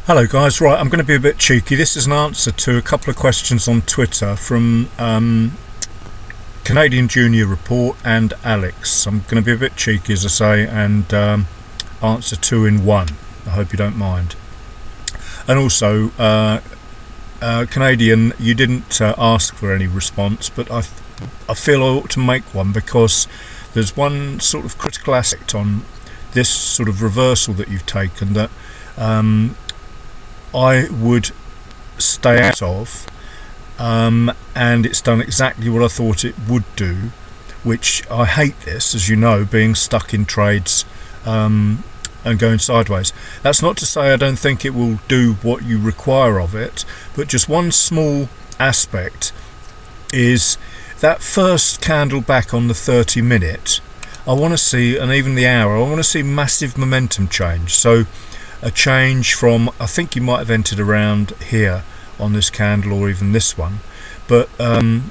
Hello guys, right, I'm going to be a bit cheeky. This is an answer to a couple of questions on Twitter from Canadian Junior Report and Alex. I'm going to be a bit cheeky, as I say, and answer two in one. I hope you don't mind. And also, Canadian, you didn't ask for any response, but I feel I ought to make one because there's one sort of critical aspect on this sort of reversal that you've taken that I would stay out of, and it's done exactly what I thought it would do, which I hate this, as you know, being stuck in trades and going sideways. That's not to say I don't think it will do what you require of it, but just one small aspect is that first candle back on the 30-minute. I want to see, and even the hour, I want to see massive momentum change. So a change from, I think you might have entered around here on this candle, or even this one, but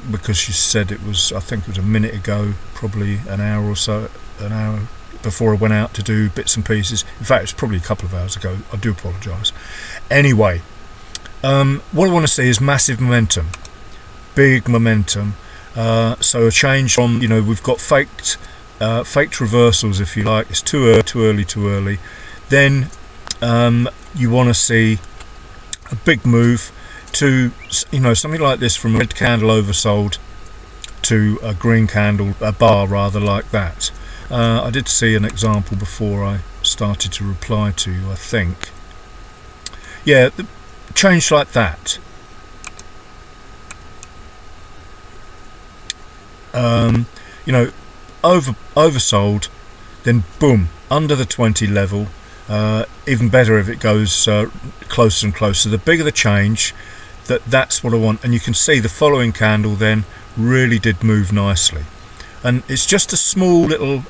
because you said it was, I think it was a minute ago, probably an hour or so, an hour before I went out to do bits and pieces. In fact, it's probably a couple of hours ago. I do apologise. Anyway, what I want to see is massive momentum, big momentum. So a change from, we've got faked reversals, if you like. It's too early. Then you want to see a big move to, something like this, from a red candle oversold to a green candle, a bar rather, like that. I did see an example before I started to reply to you, I think. Yeah, change like that. Oversold, then boom, under the 20 level. Even better if it goes closer and closer. The bigger the change, that's what I want. And you can see the following candle then really did move nicely. And it's just a small little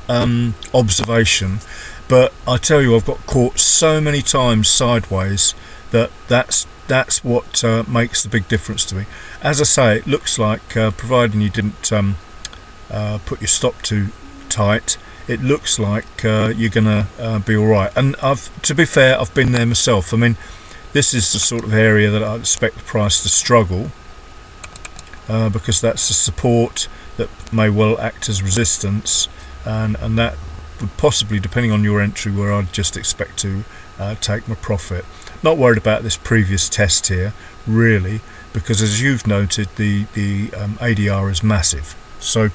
observation, but I tell you, I've got caught so many times sideways that's what makes the big difference to me. As I say, it looks like, providing you didn't put your stop too tight, it looks like you're gonna be all right. And to be fair, I've been there myself. I mean, this is the sort of area that I expect the price to struggle, because that's the support that may well act as resistance, and that would possibly, depending on your entry, where I'd just expect to take my profit. Not worried about this previous test here, really, because as you've noted, the ADR is massive. So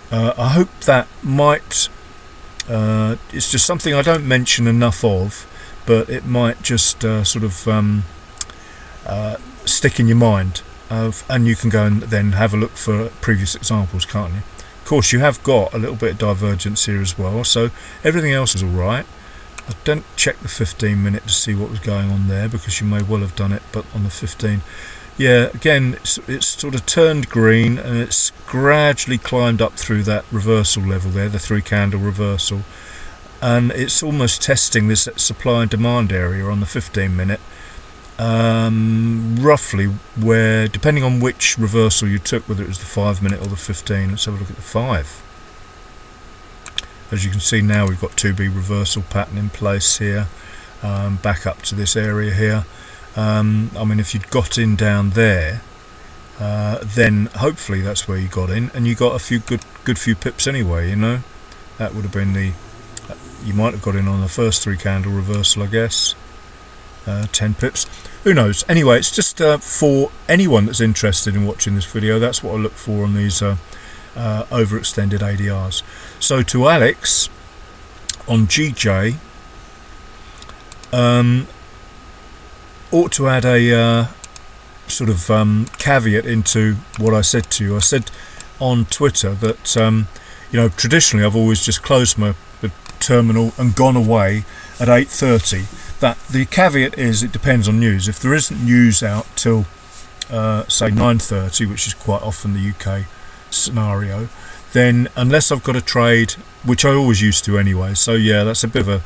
I hope that might, it's just something I don't mention enough of, but it might just sort of stick in your mind, and you can go and then have a look for previous examples, can't you? Of course, you have got a little bit of divergence here as well, so everything else is alright. I don't check the 15-minute to see what was going on there, because you may well have done it, but on the 15, yeah, again, it's sort of turned green, and it's gradually climbed up through that reversal level there, the 3-candle reversal, and it's almost testing this supply and demand area on the 15-minute, roughly where, depending on which reversal you took, whether it was the 5-minute or the 15. Let's have a look at the 5. As you can see now, we've got 2B reversal pattern in place here, back up to this area here. I mean, if you'd got in down there, then hopefully that's where you got in, and you got a good few pips anyway. That would have been you might have got in on the first 3-candle reversal, I guess. 10 pips, who knows. Anyway, it's just for anyone that's interested in watching this video. That's what I look for on these overextended ADRs. So to Alex on GJ, ought to add a sort of caveat into what I said to you. I said on Twitter that traditionally I've always just closed my terminal and gone away at 8:30. That the caveat is, it depends on news. If there isn't news out till say 9:30, which is quite often the UK scenario, then unless I've got a trade, which I always used to anyway, so yeah, that's a bit of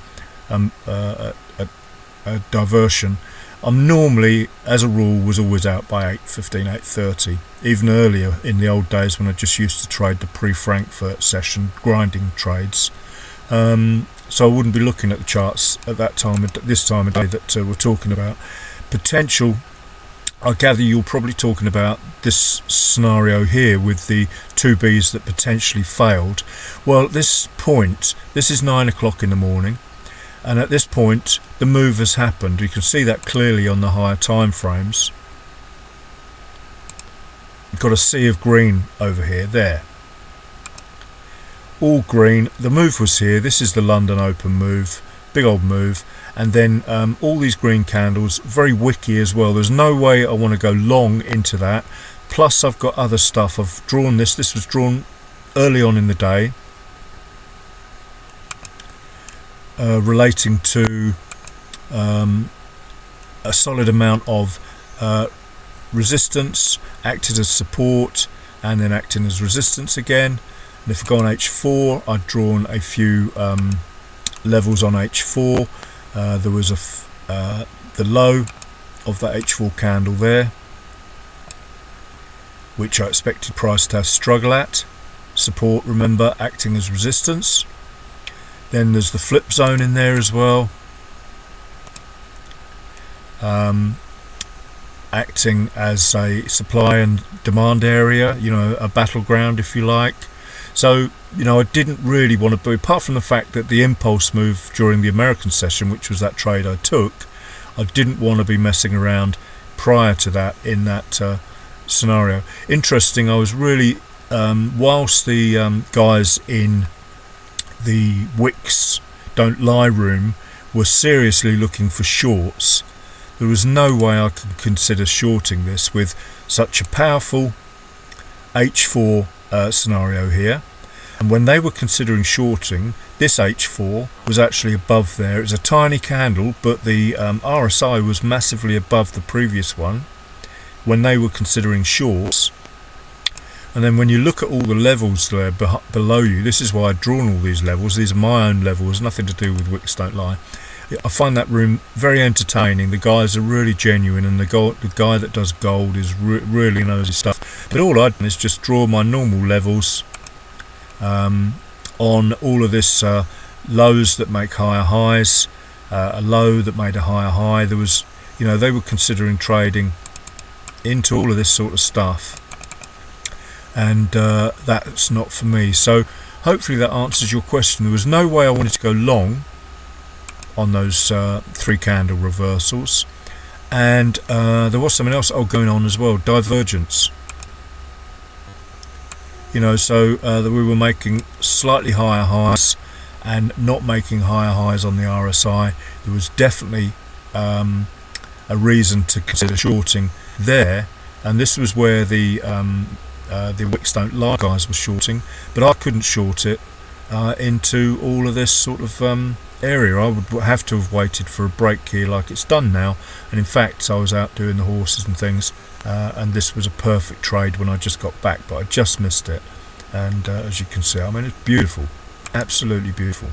a diversion. I'm normally, as a rule, was always out by 8:15, 8:30, even earlier in the old days when I just used to trade the pre-Frankfurt session, grinding trades. So I wouldn't be looking at the charts at this time of day that we're talking about. Potential, I gather you're probably talking about this scenario here with the 2Bs that potentially failed. Well, at this point, this is 9 o'clock in the morning, and at this point the move has happened. You can see that clearly on the higher time frames. You've got a sea of green over here, there. All green. The move was here. This is the London Open move, big old move. And then all these green candles, very wicky as well. There's no way I want to go long into that. Plus I've got other stuff. I've drawn this. This was drawn early on in the day, relating to a solid amount of resistance, acted as support, and then acting as resistance again. And if I go on H4, I'd drawn a few levels on H4. There was the low of that H4 candle there, which I expected price to struggle at. Support, remember, acting as resistance. Then there's the flip zone in there as well, acting as a supply and demand area, you know, a battleground if you like. So, you know, I didn't really want to be, apart from the fact that the impulse move during the American session, which was that trade I took, I didn't want to be messing around prior to that in that scenario. Interesting, I was really, whilst the guys in the Wicks Don't Lie room were seriously looking for shorts, there was no way I could consider shorting this with such a powerful H4 scenario here. And when they were considering shorting, this H4 was actually above there. It was a tiny candle, but the RSI was massively above the previous one when they were considering shorts. And then when you look at all the levels there below you, this is why I've drawn all these levels. These are my own levels, nothing to do with Wicks Don't Lie. I find that room very entertaining. The guys are really genuine, and the guy that does gold is really knows his stuff. But all I've done is just draw my normal levels on all of this lows that make higher highs, a low that made a higher high. There was, you know, they were considering trading into all of this sort of stuff, and that's not for me. So hopefully that answers your question. There was no way I wanted to go long on those 3 candle reversals, and there was something else going on as well, divergence. You know, so that we were making slightly higher highs and not making higher highs on the RSI. There was definitely a reason to consider shorting there, and this was where the Wicks Don't Lie guys were shorting, but I couldn't short it into all of this sort of area. I would have to have waited for a break here like it's done now, and in fact I was out doing the horses and things, and this was a perfect trade when I just got back, but I just missed it. And as you can see, I mean, it's beautiful, absolutely beautiful.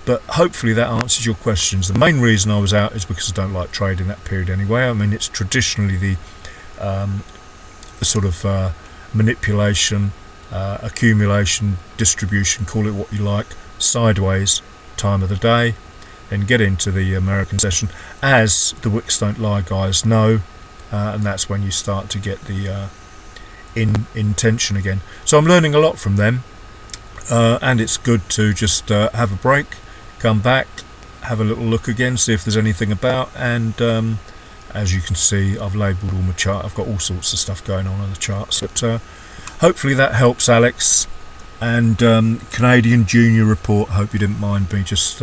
But hopefully that answers your questions. The main reason I was out is because I don't like trading that period anyway. I mean, it's traditionally the sort of manipulation, accumulation, distribution, call it what you like, sideways time of the day, then get into the American session, as the Wicks Don't Lie guys know, and that's when you start to get the intention again. So I'm learning a lot from them, and it's good to just have a break, come back, have a little look again, see if there's anything about, and as you can see, I've labelled all my chart. I've got all sorts of stuff going on the charts, but hopefully that helps, Alex. And Canadian Junior Report, hope you didn't mind me just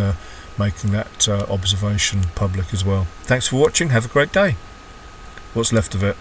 making that observation public as well. Thanks for watching, have a great day, what's left of it.